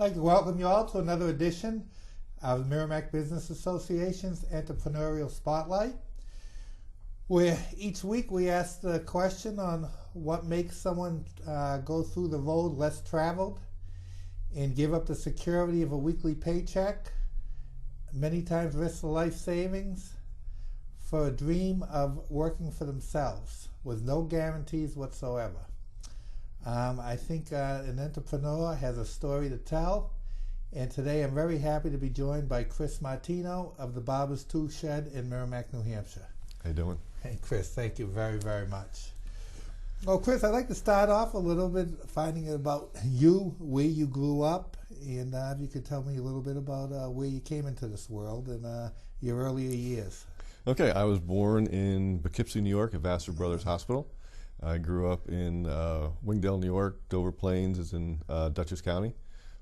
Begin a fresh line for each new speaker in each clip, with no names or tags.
I'd like to welcome you all to another edition of the Merrimack Business Association's Entrepreneurial Spotlight, where each week we ask the question on what makes someone go through the road less traveled and give up the security of a weekly paycheck, many times risk their life savings for a dream of working for themselves with no guarantees whatsoever. I think an entrepreneur has a story to tell, and today I'm very happy to be joined by Chris Martino of the Barber's Tool Shed in Merrimack, New Hampshire.
How you doing?
Hey Chris, thank you very, very much. Well, Chris, I'd like to start off a little bit finding out about you, where you grew up, and if you could tell me a little bit about where you came into this world and your earlier years.
Okay, I was born in Poughkeepsie, New York at Vassar Brothers Hospital. I grew up in Wingdale, New York. Dover Plains is in Dutchess County.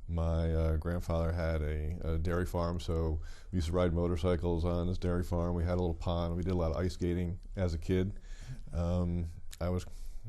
My grandfather had a dairy farm, so we used to ride motorcycles on his dairy farm. We had a little pond. We did a lot of ice skating as a kid. I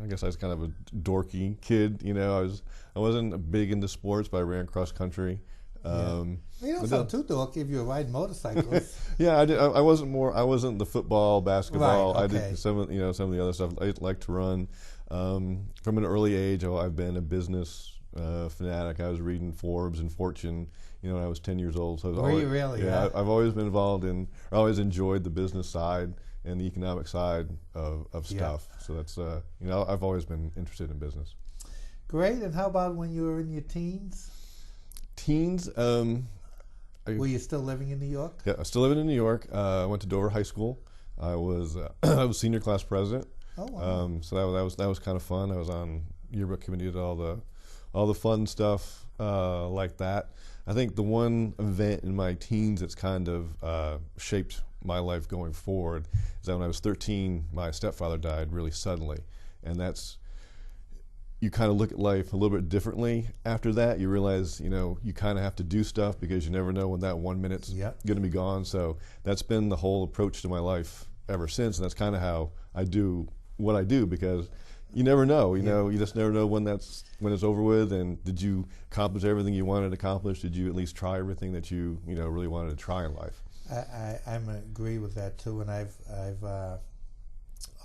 guess I was kind of a dorky kid. You know, I wasn't big into sports, but I ran cross country.
You don't sound too dorky if you were riding motorcycles.
Yeah, I did. I wasn't the football, basketball.
Right, okay.
I did some of the other stuff. I like to run. From an early age, I've been a business fanatic. I was reading Forbes and Fortune, when I was 10 years old. So
Were you really?
Yeah, I've always been involved in. I always enjoyed the business side and the economic side of stuff. So that's I've always been interested in business.
Great. And how about when you were in your teens? Were you still living in New York?
Yeah, I was still living in New York. I went to Dover High School. I was I was senior class president.
Oh, wow.
So that was kind of fun. I was on yearbook committee, did all the fun stuff like that. I think the one event in my teens that's kind of shaped my life going forward is that when I was 13, my stepfather died really suddenly, and you kind of look at life a little bit differently after that. You realize, you kind of have to do stuff because you never know when that 1 minute's going to be gone. So that's been the whole approach to my life ever since, and that's kind of how I do what I do, because you never know. You just never know when it's over with. And did you accomplish everything you wanted to accomplish? Did you at least try everything that you really wanted to try in life?
I agree with that too, and I've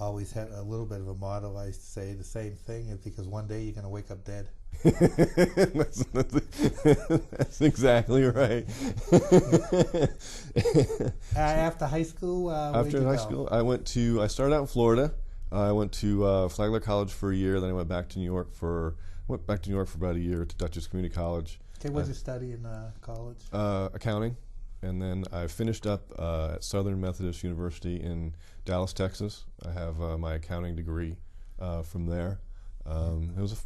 always had a little bit of a motto. I say the same thing, is because one day you're going to wake up dead.
That's exactly right.
After high school,
I started out in Florida. I went to Flagler College for a year. Then I went back to New York for about a year to Dutchess Community College.
Okay, what did you study in college?
Accounting. And then I finished up at Southern Methodist University in Dallas, Texas. I have my accounting degree from there. It was a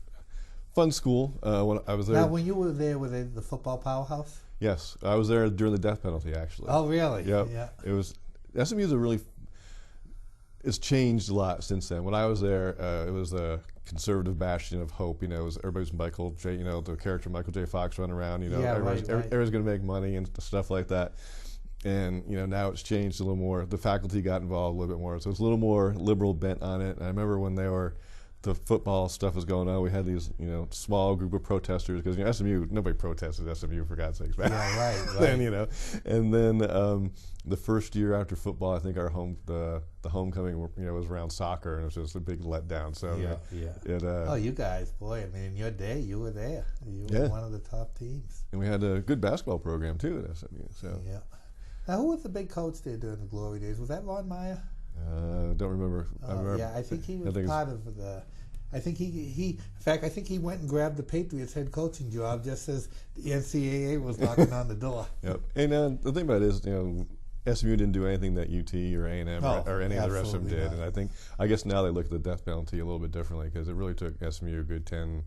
fun school when I was there.
Now, when you were there, were they the football powerhouse?
Yes, I was there during the death penalty, actually.
Oh, really?
Yep.
Yeah.
It was SMU it's changed a lot since then. When I was there, it was a conservative bastion of hope. Everybody's Michael J. The character Michael J. Fox running around. Everybody's going to make money and stuff like that. And now it's changed a little more. The faculty got involved a little bit more, so it's a little more liberal bent on it. And I remember when the football stuff was going on, we had these small group of protesters, because SMU, nobody protested SMU, for God's sakes.
Yeah, right.
Then and then the first year after football, I think the homecoming was around soccer, and it was just a big letdown. So
you guys, boy! I mean, in your day, you were there. You were one of the top teams.
And we had a good basketball program too at SMU. So
yeah. Now, who was the big coach there during the glory days? Was that Ron Meyer?
Don't remember.
Yeah, I think he was part of the. I think in fact, I think he went and grabbed the Patriots head coaching job just as the NCAA was knocking on the door.
Yep. And the thing about it is, SMU didn't do anything that UT or A&M or any of the rest of them did. Not. And I guess now they look at the death penalty a little bit differently, because it really took SMU a good 10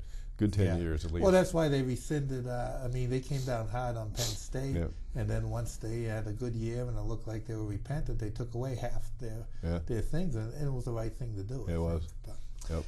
years at least.
Well, that's why they rescinded. They came down hard on Penn State, and then once they had a good year and it looked like they were repentant, they took away half their things, and it was the right thing to do.
It was. Yep.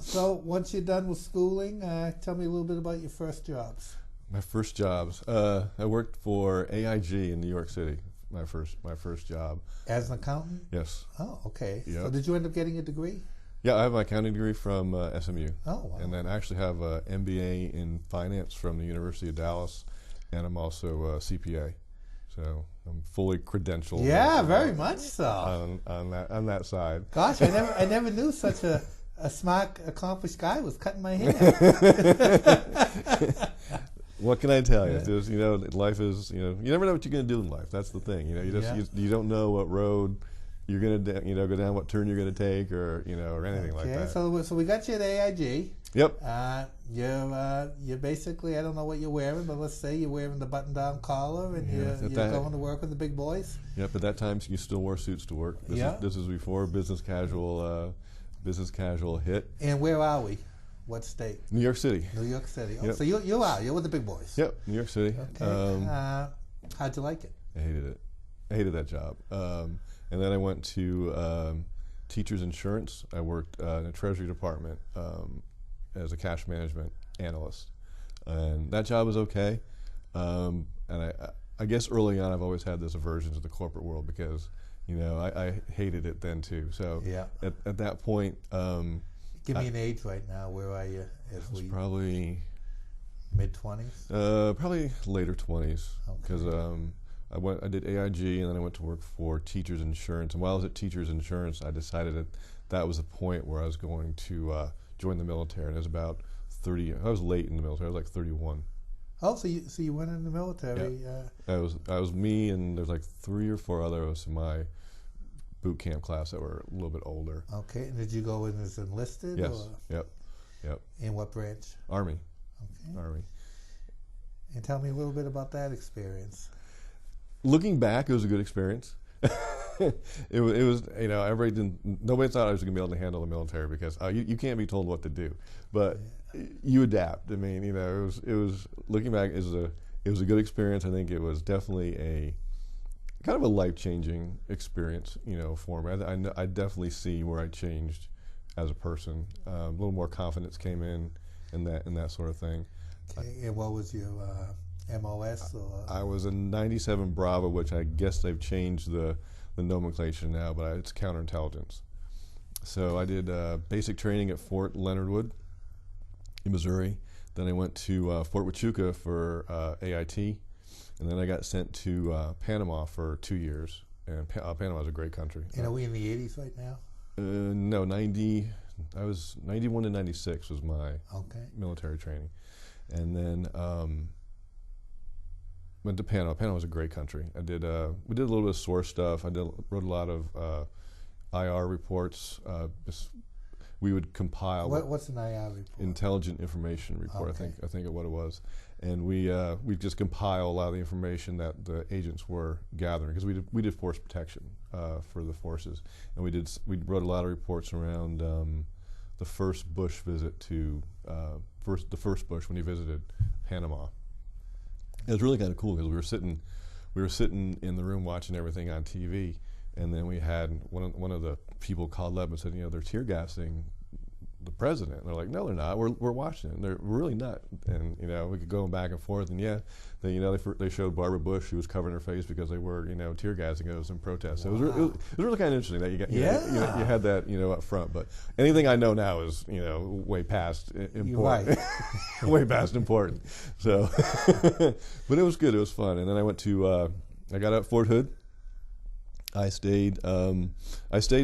So once you're done with schooling, tell me a little bit about your first jobs.
My first jobs. I worked for AIG in New York City. My first job.
As an accountant?
Yes.
Oh, okay.
Yep.
So did you end up getting a degree?
Yeah, I have my accounting degree from SMU.
Oh, wow.
And then I actually have an MBA in finance from the University of Dallas, and I'm also a CPA. So I'm fully credentialed.
Yeah, very much so.
On that side.
Gosh, I never knew such a smart, accomplished guy was cutting my hair.
What can I tell you? There's, life is, you never know what you're going to do in life. That's the thing. You don't know what road you're going to, go down, what turn you're going to take, or anything like that.
So we got you at AIG.
Yep.
You're basically, I don't know what you're wearing, but let's say you're wearing the button-down collar and you're going to work with the big boys.
Yep. At that time, you still wore suits to work. This is before business casual hit.
And where are we? What state?
New York City.
New York City. Oh,
yep.
So you're with the big boys.
Yep, New York City.
Okay. How'd you like it?
I hated it. I hated that job. And then I went to Teachers Insurance. I worked in a Treasury department as a cash management analyst, and that job was okay. And I guess early on, I've always had this aversion to the corporate world because I hated it then too. So at that point.
Give me an age right now. Where are you?
Probably
mid-20s.
Probably later 20s. Because I did AIG, and then I went to work for Teachers Insurance. And while I was at Teachers Insurance, I decided that was the point where I was going to join the military. And it was about 30. I was late in the military. I was like 31.
Oh, so you went in the military?
Yeah. I was me, and there's like 3 or 4 others in my boot camp class that were a little bit older.
Okay, and did you go in as enlisted?
Yes.
Or?
Yep.
In what branch?
Army.
Okay.
Army.
And tell me a little bit about that experience.
Looking back, it was a good experience. it was nobody thought I was going to be able to handle the military because you can't be told what to do, but you adapt. I mean, it was looking back, it was a good experience. I think it was definitely a kind of a life-changing experience, for me. I definitely see where I changed as a person. A little more confidence came in that sort of thing.
Okay, and what was your MOS?
I was a 97 Bravo, which I guess they've changed the nomenclature now, but it's counterintelligence. So I did basic training at Fort Leonard Wood in Missouri. Then I went to Fort Huachuca for AIT. And then I got sent to Panama for 2 years, and Panama is a great country.
And are we in the 80s right now?
No, 90. I was 91 to 96 was my military training, and then went to Panama. Panama was a great country. We did a little bit of source stuff. Wrote a lot of IR reports. We would compile.
What's an IR report?
Intelligent Information Report.
Okay.
I think of what it was. And we just compile a lot of the information that the agents were gathering because we did force protection for the forces, and we wrote a lot of reports around the first Bush visit to the first Bush when he visited Panama. It was really kind of cool because we were sitting in the room watching everything on TV, and then we had one of the people called up and said, they're tear gassing the president. And they're like, no, they're not. We're watching it. And they're really not. And we could go back and forth. And they showed Barbara Bush, who was covering her face because they were tear gassing us in protest. Wow. So it was really kind of interesting that you had that up front. But anything I know now is way past important. Right. Way past important. So, but it was good. It was fun. And then I went to I got out at Fort Hood. I stayed in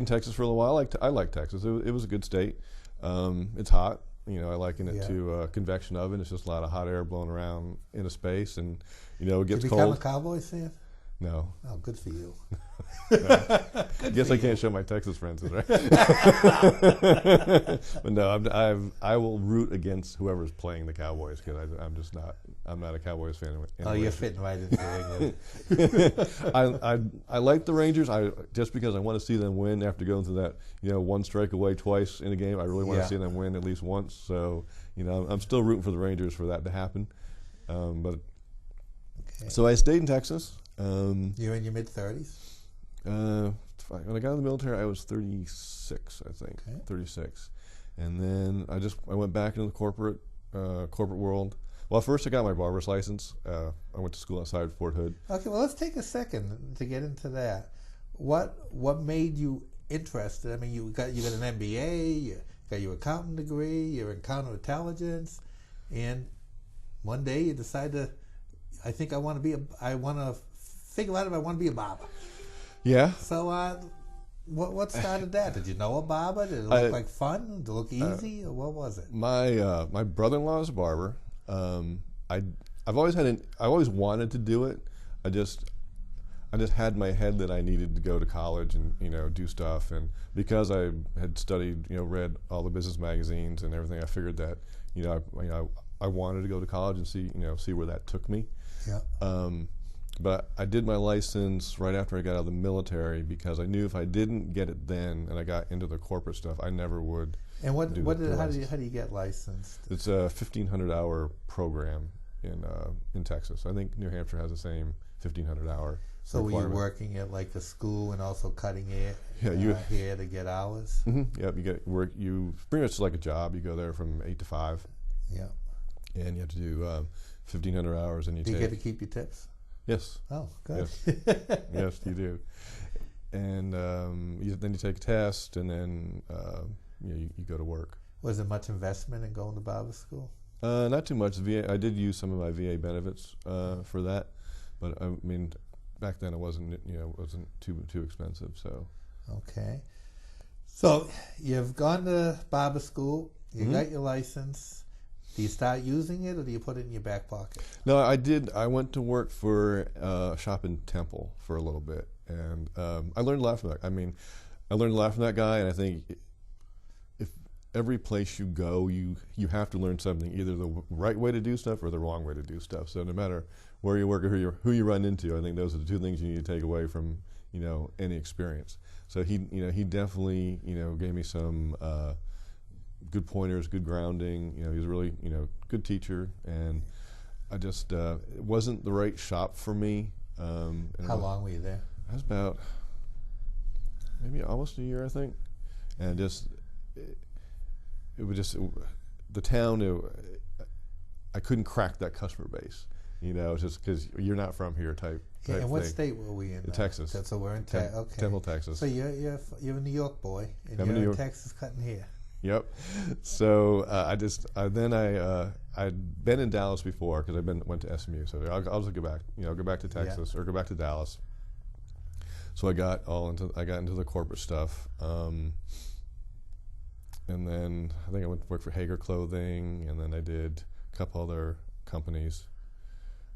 Texas for a little while. I like Texas. It was a good state. It's hot. I liken it to a convection oven. It's just a lot of hot air blowing around into space, and it gets cold.
Did you become a Cowboys fan?
No.
Oh, good for you.
I guess I can't show my Texas friends this, right? But no, I will root against whoever's playing the Cowboys because I'm not a Cowboys fan.
Oh, you're fitting right into England.
I like the Rangers. Just because I want to see them win after going through that one strike away twice in a game. I really want to see them win at least once. So I'm still rooting for the Rangers for that to happen. So I stayed in Texas.
You're in your mid-30s?
When I got in the military, I was 36, I think. Okay. 36. And then I went back into the corporate world. Well, first I got my barber's license. I went to school outside Fort Hood.
Okay, well, let's take a second to get into that. What made you interested? I mean, you got an MBA, you got your accounting degree, you're in counterintelligence, and one day you decide to, I think I want to figure out if I want to be a barber.
Yeah.
So what started that? Did you know a barber? Did it look like fun? Did it look easy? Or what was it?
My brother-in-law is a barber. I've always wanted to do it. I just had in my head that I needed to go to college and do stuff, and because I had studied, read all the business magazines and everything, I figured that I wanted to go to college and see where that took me.
Yeah.
But I did my license right after I got out of the military because I knew if I didn't get it then and I got into the corporate stuff, I never would.
And how do you get licensed?
It's a 1,500-hour program in Texas. I think New Hampshire has the same 1,500-hour.
So were you working at like a school and also cutting hair to get hours?
Mm-hmm. Yep, you get work. You pretty much like a job. You go there from 8 to 5.
Yeah.
And you have to do 1,500 hours, and
do you get to keep your tips?
Yes.
Oh, good.
Yes, yes, you do. And then you take a test, and then you go to work.
Was there much investment in going to barber school?
Not too much. I did use some of my VA benefits for that, but I mean, back then it wasn't too expensive. So.
Okay. So you've gone to barber school. You got your license. Do you start using it, or do you put it in your back pocket?
No, I did. I went to work for a shop in Temple for a little bit, and I learned a lot from that. I mean, I learned a lot from that guy, and I think if every place you go, you have to learn something, either the right way to do stuff or the wrong way to do stuff. So no matter where you work or who you run into, I think those are the two things you need to take away from any experience. So he definitely gave me some good pointers, good grounding. He was a really good teacher, and I just it wasn't the right shop for me.
How long were you there?
I was about maybe almost a year, I think, and the town. I couldn't crack that customer base. Just because you're not from here type
and what
thing.
State were we in?
Texas.
So we're in Texas. Okay.
Temple, Texas.
So you're a New York boy, and
I'm
you're in Texas cutting hair.
Yep. So I'd been in Dallas before because went to SMU. So I'll just go back, go back to Texas or go back to Dallas. So I got into the corporate stuff, and then I think I went to work for Hager Clothing, and then I did a couple other companies,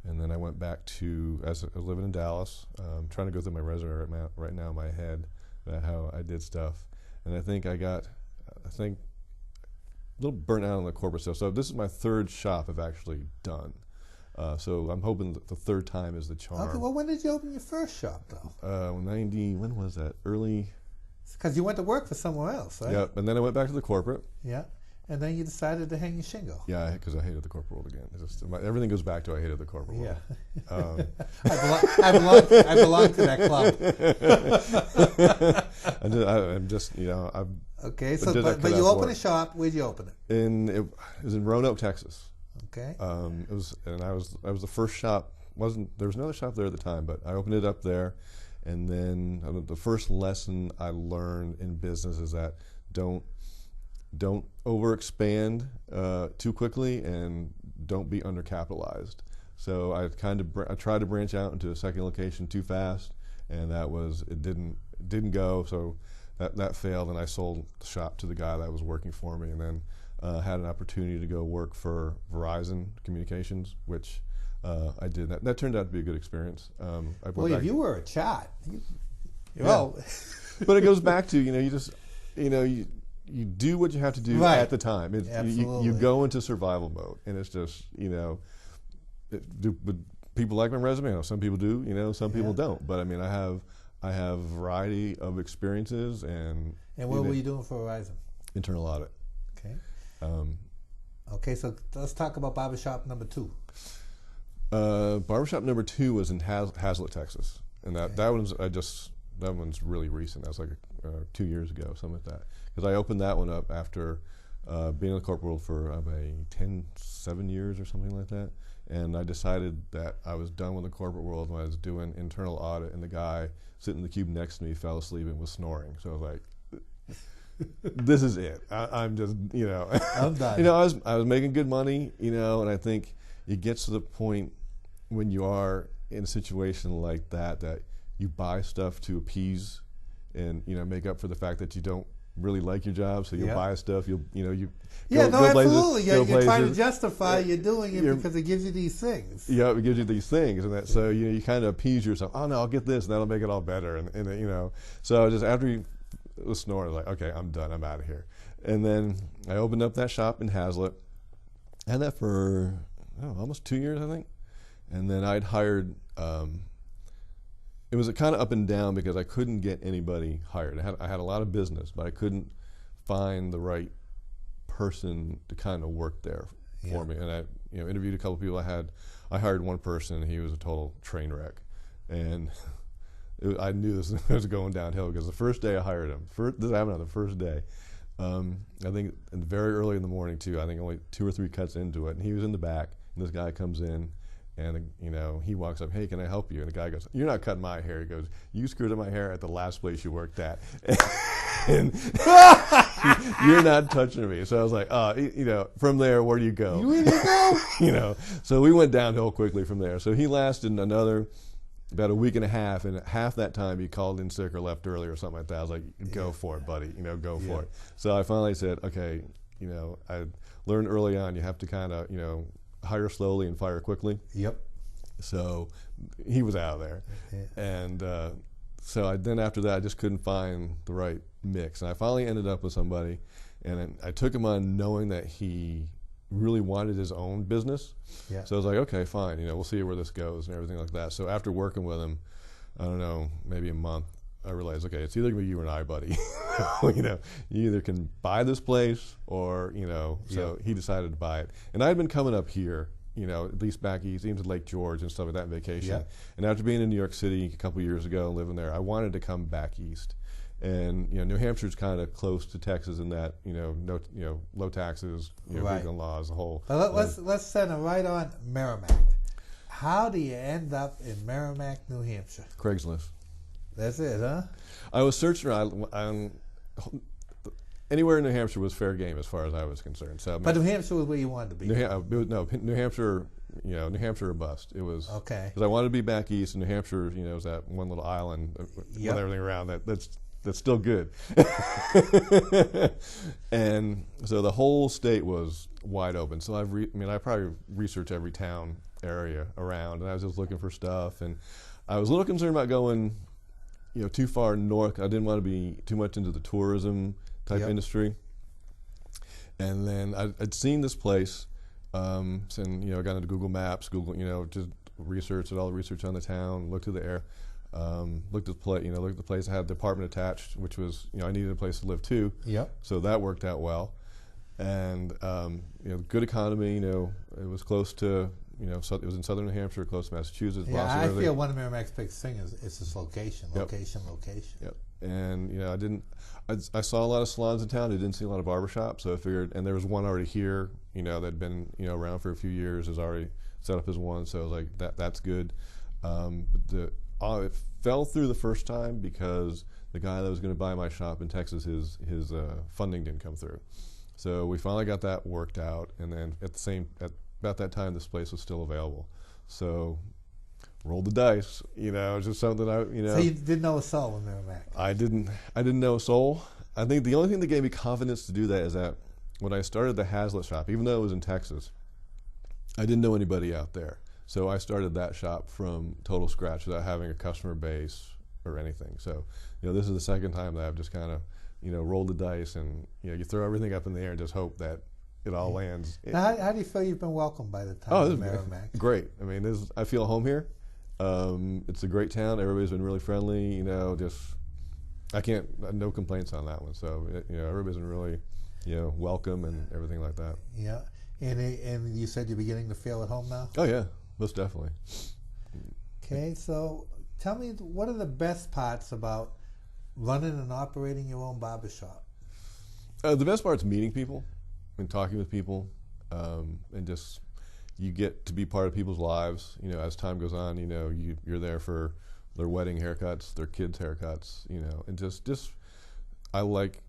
and then I went back to I was living in Dallas. Trying to go through my resume right now in my head about how I did stuff, and I think a little burnt out on the corporate stuff. So this is my third shop I've actually done. So I'm hoping that the third time is the charm.
Okay, well, when did you open your first shop, though?
When was that? Early.
Because you went to work for somewhere else, right?
Yep, and then I went back to the corporate.
Yeah, and then you decided to hang your shingle.
Yeah, because I hated the corporate world again. Everything goes back to I hated the corporate world.
Yeah. I belong to that club.
I'm just,
Okay, so but you opened a shop. Where'd you open it?
It was in Roanoke, Texas.
Okay.
I was the first shop. There was another shop there at the time, but I opened it up there, and then the first lesson I learned in business is that don't overexpand too quickly, and don't be undercapitalized. So I tried to branch out into a second location too fast, and it didn't go. So that failed, and I sold the shop to the guy that was working for me, and then had an opportunity to go work for Verizon Communications, which I did. That turned out to be a good experience.
Well, if you were a chat,
but it goes back to you do what you have to do at the time. You go into survival mode, and it's just but people like my resume. Some people do, some people don't. But I mean, I have a variety of experiences, and
what were you doing for Verizon?
Internal audit.
Okay. Okay, so let's talk about barbershop number 2.
Barbershop number 2 was in Hazlet, Texas, and that one's really recent. That was like 2 years ago, something like that. Because I opened that one up after been in the corporate world for 7 years or something like that. And I decided that I was done with the corporate world when I was doing internal audit, and the guy sitting in the cube next to me fell asleep and was snoring. So I was like, this is it. I'm just,
I'm done.
I was making good money, and I think it gets to the point when you are in a situation like that you buy stuff to appease and, make up for the fact that you don't really like your job, so you'll buy stuff. You
Absolutely. You're trying to justify you're doing it because it gives you these things.
Yeah, it gives you these things, and that so you kind of appease yourself. Oh no, I'll get this, and that'll make it all better. And so just after he was snoring, I was like, okay, I'm done. I'm out of here. And then I opened up that shop in Hazlitt. I had that for almost 2 years, I think. And then I'd hired. It was kind of up and down because I couldn't get anybody hired. I had a lot of business, but I couldn't find the right person to kind of work there for me. And I interviewed a couple of people. I hired one person, and he was a total train wreck. And I knew this was going downhill because the first day I hired him, this happened on the first day. I think very early in the morning too. I think only 2 or 3 cuts into it, and he was in the back. And this guy comes in. And, he walks up, hey, can I help you? And the guy goes, you're not cutting my hair. He goes, you screwed up my hair at the last place you worked at. And you're not touching me. So I was like, from there, where do you go?
You really go?
So we went downhill quickly from there. So he lasted about a week and a half. And half that time he called in sick or left early or something like that. I was like, go for it, buddy. Go for it. So I finally said, okay, I learned early on you have to kind of, hire slowly and fire quickly.
Yep.
So he was out of there. And so then after that, I just couldn't find the right mix. And I finally ended up with somebody, and I took him on knowing that he really wanted his own business.
Yeah.
So I was like, okay, fine, we'll see where this goes and everything like that. So after working with him, I don't know, maybe a month, I realized, okay, it's either going to be you or I, buddy. You either can buy this place or, so he decided to buy it. And I had been coming up here, at least back east, even to Lake George and stuff like that on vacation. Yeah. And after being in New York City a couple years ago and living there, I wanted to come back east. And, New Hampshire's kind of close to Texas in that, low taxes, vegan laws, the whole.
But let's send it right on Merrimack. How do you end up in Merrimack, New Hampshire?
Craigslist.
That's it, huh?
I was searching around. Anywhere in New Hampshire was fair game as far as I was concerned. So,
but New Hampshire was where you wanted to be.
New Hampshire, New Hampshire or bust. It was
okay
because I wanted to be back east, and New Hampshire, was that one little island with everything around that's still good. And so the whole state was wide open. So I probably researched every town area around, and I was just looking for stuff, and I was a little concerned about going too far north. I didn't want to be too much into the tourism type industry. And then I'd seen this place, and I got into Google Maps, just did all the research on the town, looked at the air, looked at the place. I had the apartment attached, which was I needed a place to live too.
Yep.
So that worked out well, and good economy. It was close to. It was in southern New Hampshire, close to Massachusetts.
Yeah, I feel one of Merrimack's biggest things is its location, location.
Yep. And I saw a lot of salons in town. I didn't see a lot of barbershops, so I figured. And there was one already here, that'd been around for a few years, is already set up as one. So I was like, that's good. But it fell through the first time because the guy that was going to buy my shop in Texas, his funding didn't come through. So we finally got that worked out, and then about that time, this place was still available. So, rolled the dice. It's just something So you
didn't know a soul in Merrimack?
I didn't know a soul. I think the only thing that gave me confidence to do that is that when I started the Hazlitt shop, even though it was in Texas, I didn't know anybody out there. So I started that shop from total scratch without having a customer base or anything. So, this is the second time that I've just kind of, rolled the dice, and you throw everything up in the air and just hope that it all lands.
Now, how do you feel you've been welcomed by the town of Merrimack?
Great. I feel home here. It's a great town. Everybody's been really friendly. No complaints on that one. So, everybody's been really, welcome and everything like that.
Yeah. And you said you're beginning to feel at home now?
Oh, yeah. Most definitely.
Okay. So, tell me, what are the best parts about running and operating your own barbershop?
The best part's meeting people. and talking with people, and just you get to be part of people's lives. You know, as time goes on, you know, you're there for their wedding haircuts, their kids' haircuts. You know, and just I like.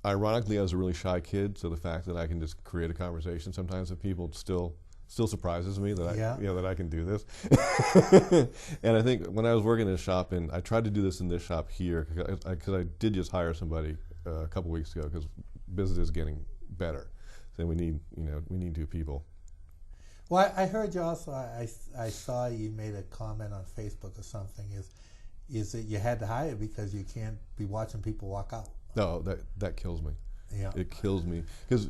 Ironically, I was a really shy kid, so the fact that I can just create a conversation sometimes with people still surprises me that that I can do this. And I think when I was working in a shop, and I tried to do this in this shop here, because I did just hire somebody a couple weeks ago because business is getting better, so we need 2 people.
Well, I heard you also. I saw you made a comment on Facebook or something. Is that you had to hire because you can't be watching people walk out?
No, that kills me.
Yeah,
it kills me because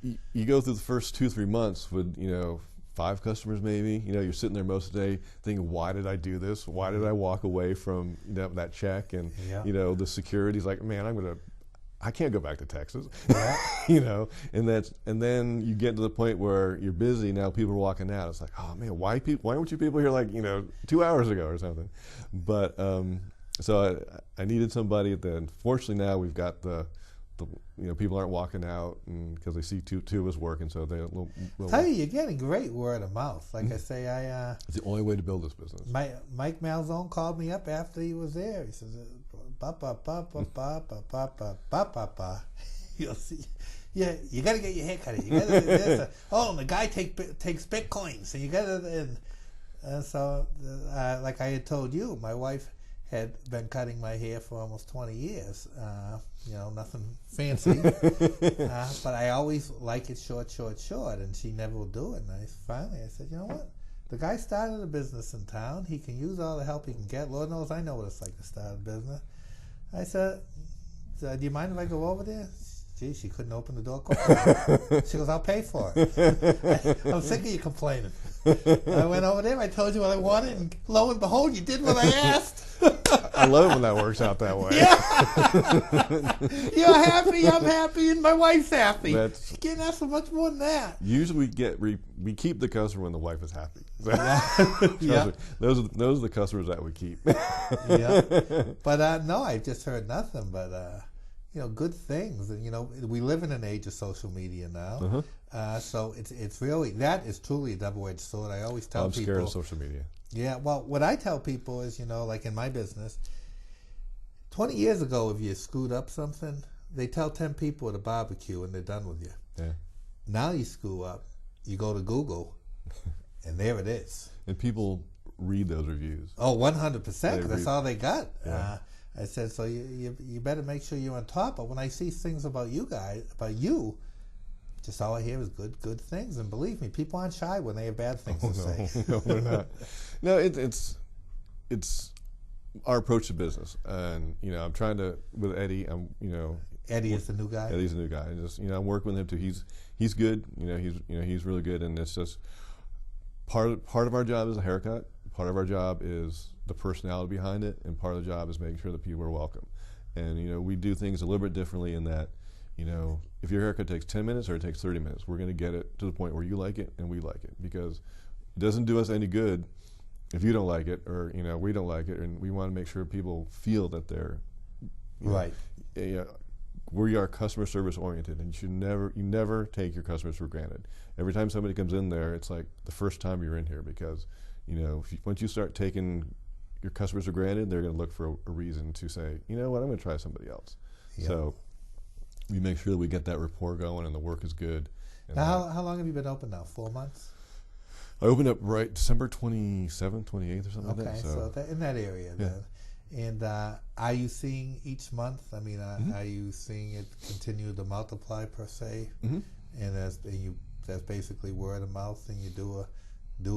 you go through the first 2-3 months with 5 customers maybe. You know, you're sitting there most of the day thinking, why did I do this? Why did I walk away from that check? And the security's like, man, I can't go back to Texas.
Yeah.
And then you get to the point where you're busy now. People are walking out. It's like, oh man, why weren't you people here like 2 hours ago or something? But so I needed somebody. Then fortunately now we've got the people aren't walking out because they see two of us working, so they little
tell you, you're getting great word of mouth. Like I say,
it's the only way to build this business.
Mike Malzone called me up after he was there. He says, ba ba ba ba ba ba ba ba ba ba ba. You'll see. Yeah, you got to get your hair cut. You got to. And the guy takes bitcoins, and you got to. And so, like I had told you, my wife had been cutting my hair for almost 20 years. Nothing fancy. But I always like it short, and she never will do it. And I said, you know what? The guy started a business in town. He can use all the help he can get. Lord knows I know what it's like to start a business. I said, do you mind if I go over there? Gee, she couldn't open the door quick. She goes, I'll pay for it. I'm sick of you complaining. I went over there, I told you what I wanted, and lo and behold, you did what I asked.
I love it when that works out that way.
Yeah. You're happy, I'm happy, and my wife's happy. You can't ask for much more than that.
Usually we keep the customer when the wife is happy.
Yeah.
Those are the customers that we keep.
Yeah. But no, I've just heard nothing but good things. And we live in an age of social media now. So it's really, that is truly a double-edged sword. I always tell people.
I'm scared of social media.
Yeah, well, what I tell people is, like in my business, 20 years ago, if you screwed up something, they tell 10 people at a barbecue and they're done with you.
Yeah.
Now you screw up, you go to Google, and there it is.
And people read those reviews.
Oh, 100%. That's all they got.
Yeah.
I said, so you better make sure you're on top. But when I see things about you guys, just all I hear is good things. And believe me, people aren't shy when they have bad things to say.
No, they're not. No, it's our approach to business. And, I'm trying to, with Eddie,
Eddie is the new guy?
Eddie's the new guy. And just, I'm working with him too. He's good. He's really good. And it's just part of our job is a haircut. Part of our job is the personality behind it. And part of the job is making sure that people are welcome. And, we do things a little bit differently in that, if your haircut takes 10 minutes or it takes 30 minutes, we're going to get it to the point where you like it and we like it, because it doesn't do us any good if you don't like it or we don't like it, and we want to make sure people feel that they're
right.
We are customer service oriented, and you never take your customers for granted. Every time somebody comes in there, it's like the first time you're in here, because once you start taking your customers for granted, they're going to look for a reason to say, you know what, I'm going to try somebody else. Yep. So we make sure that we get that rapport going and the work is good.
Now, how long have you been open now? 4 months?
I opened up right December 27th, 28th or something like that.
Okay, so in that area then. And are you seeing each month? I mean, are you seeing it continue to multiply per se? Mm-hmm. And that's basically word of mouth, and you do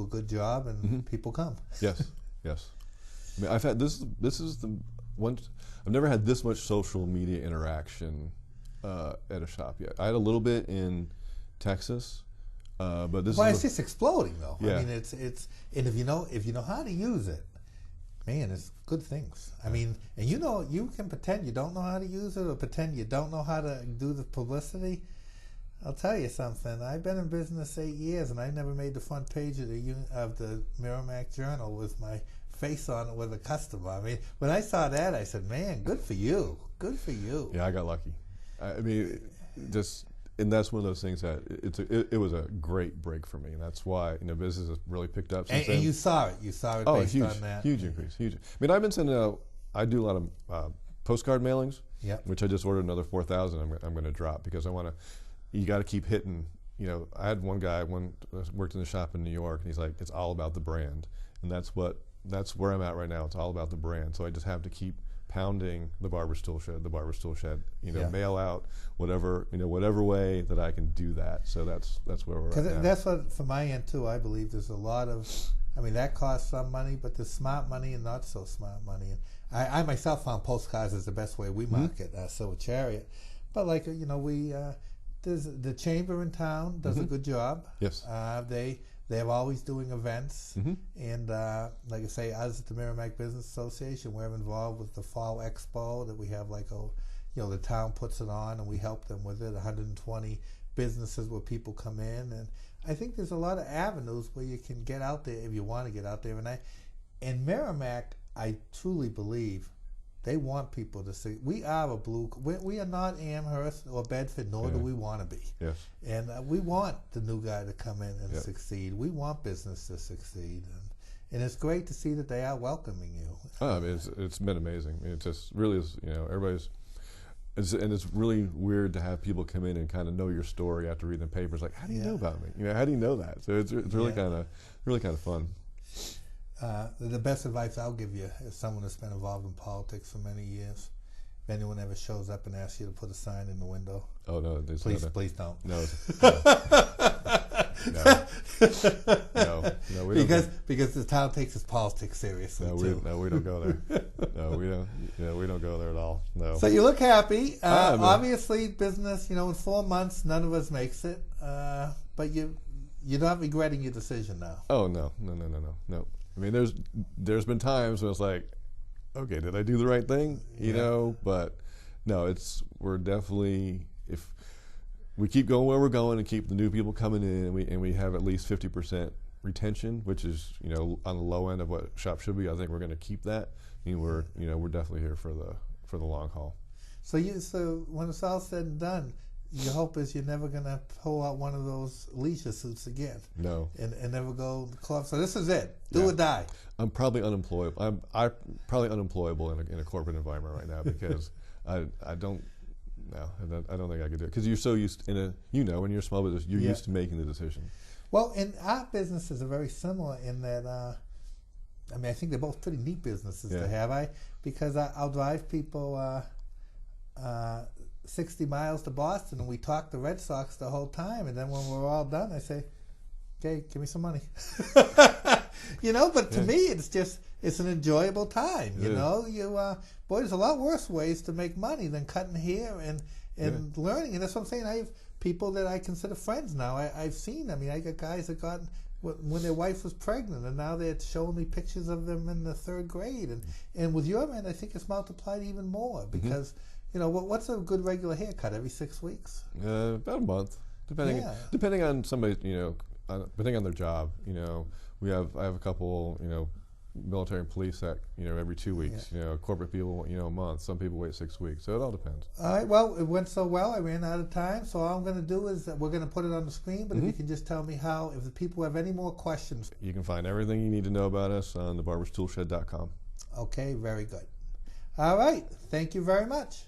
a good job, and people come.
Yes. I mean, I've had this is the one. I've never had this much social media interaction at a shop yet. I had a little bit in Texas, but this.
Well, it's just exploding though.
Yeah.
I mean, it's and if you know how to use it, man, it's good things. I mean, and you can pretend you don't know how to use it, or pretend you don't know how to do the publicity. I'll tell you something. I've been in business 8 years, and I never made the front page of the Merrimack Journal with my face on it with a customer. I mean, when I saw that, I said, "Man, good for you. Good for you."
Yeah, I got lucky. I mean, just and that's one of those things that it was a great break for me, and that's why business has really picked up since then.
And you saw it. You saw it based on that.
Huge increase. Huge. I mean, I've been sending out. I do a lot of postcard mailings, which I just ordered another 4,000. I'm going to drop because I want to. You got to keep hitting. I had one guy worked in the shop in New York, and he's like, it's all about the brand, and that's where I'm at right now. It's all about the brand. So I just have to keep pounding the barber's tool shed, mail out whatever way that I can do that. So that's where we're at now.
That's what, from my end too, I believe there's a lot of, that costs some money, but there's smart money and not so smart money. And I myself found postcards is the best way we market Silver Chariot. But there's the chamber in town does a good job.
Yes.
They're always doing events, and like I say, us at the Merrimack Business Association, we're involved with the Fall Expo that we have. The town puts it on, and we help them with it. 120 businesses where people come in, and I think there's a lot of avenues where you can get out there if you want to get out there. And in Merrimack, I truly believe they want people to see. We are we are not Amherst or Bedford, nor do we want to be.
Yes.
And we want the new guy to come in and succeed. We want business to succeed. And it's great to see that they are welcoming you.
Oh, it's been amazing. It just really is, everybody's, and it's really weird to have people come in and kind of know your story after reading the papers. Like, how do you know about me? How do you know that? So it's really kind of fun.
The best advice I'll give you is someone that's been involved in politics for many years. If anyone ever shows up and asks you to put a sign in the window, please don't.
No,
because the town takes its politics seriously too.
We don't go there. No, we don't. We don't go there at all. No.
So you look happy. Obviously, business. In 4 months, none of us makes it. But you're not regretting your decision now.
Oh no. I mean, there's been times when it's like, okay, did I do the right thing? But no, we're definitely, if we keep going where we're going and keep the new people coming in, and we have at least 50% retention, which is on the low end of what shop should be. I think we're going to keep that. I mean, we're definitely here for the long haul.
So when it's all said and done, your hope is you're never going to pull out one of those leisure suits again.
No.
And never go to the club. So this is it. Do or die.
I'm probably unemployable. I'm probably unemployable in a corporate environment right now because I don't think I could do it. Because you're so used when you're a small business, you're used to making the decision.
Well, and our businesses are very similar in that, I think they're both pretty neat businesses to have. Because I'll drive people 60 miles to Boston, and we talk the Red Sox the whole time, and then when we're all done, I say, okay, give me some money. But to me, it's an enjoyable time. Boy, there's a lot worse ways to make money than cutting hair and learning. And that's what I'm saying. I have people that I consider friends now. I've seen, I got guys that got, when their wife was pregnant, and now they're showing me pictures of them in the 3rd grade. And with your man, I think it's multiplied even more because, what's a good regular haircut? Every 6 weeks?
About a month, depending on somebody, depending on their job. I have a couple, military and police that every 2 weeks. Corporate people, a month. Some people wait 6 weeks. So it all depends.
All right. Well, it went so well. I ran out of time. So all I'm going to do is that we're going to put it on the screen. But if you can just tell me if the people have any more questions,
you can find everything you need to know about us on thebarberstoolshed.com.
Okay. Very good. All right. Thank you very much.